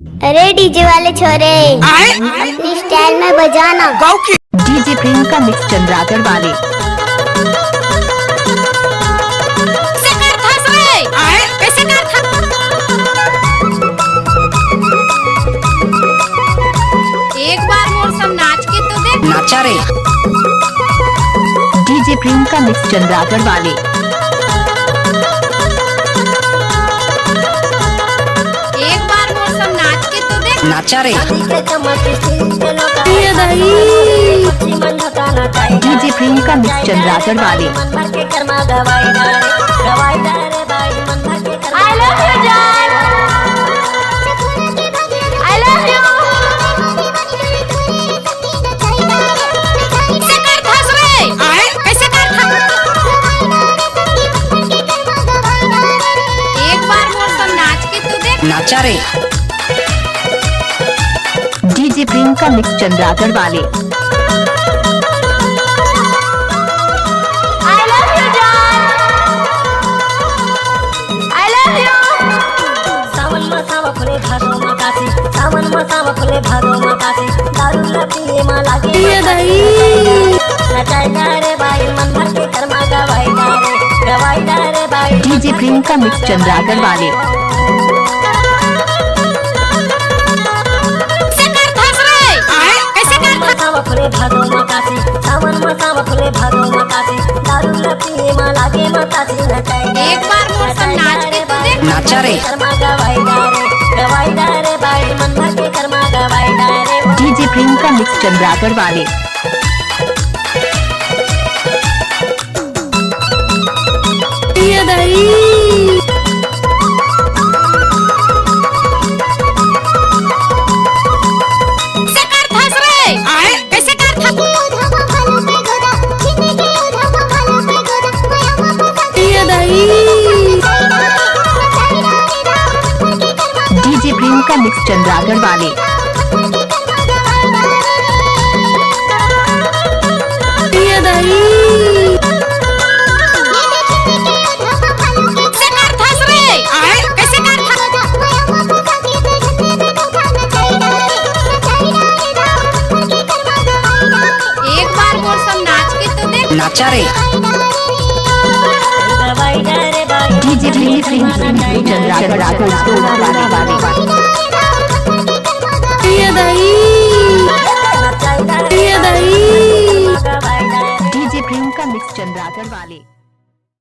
अरे डीजे वाले छोरे अपनी स्टाइल में बजाना। डीजे प्रियंका मिक्स चंद्रागढ़ वाले। एक बार मोर सब नाच के तो देख। नाचा रे। डीजे प्रियंका मिक्स चंद्रागढ़ वाले। एक बार मोर सब नाच के तो देख। नाचा रे। डीजे प्रियंका मिक्स चंद्रागढ़ वाले। I love you जान। I love you। कैसे कर धस रे? कैसे कर धस? एक बार मोर सब नाच के तो देख। नाचा रे। डीजे प्रियंका मिक्स चंद्रागढ़ वाले। I love you जान। I love you। सावन मसावा फुले भादो मकासी, सावन मसावा फुले भादो मकासी, दारू लपीए मा लागे ये दही नचाई रे भाई मन भर के कर्मा गवाई रे भाई। डीजे प्रियंका मिक्स चंद्रागढ़ वाले। फुले भादो मकासी, सावन मसावा फुले भादो मकासी, दारू लपीए मा लागे मकासी नचाई। एक बार मोर सब नाच के तो देख। नाचा रे। कर्मा गवाई रे भाई मन भर के कर्मा गवाई रे। डीजे प्रियंका मिक्स चंद्रागढ़ वाले। ये दही डीजे प्रियंका मिक्स चंद्रागढ़ वाले। एक बार मोर सब नाच के तो देख। नाचा रे। डीजे प्रियंका मिक्स चंद्रागढ़ वाले। डीजे प्रियंका मिक्स चंद्रागढ़ वाले।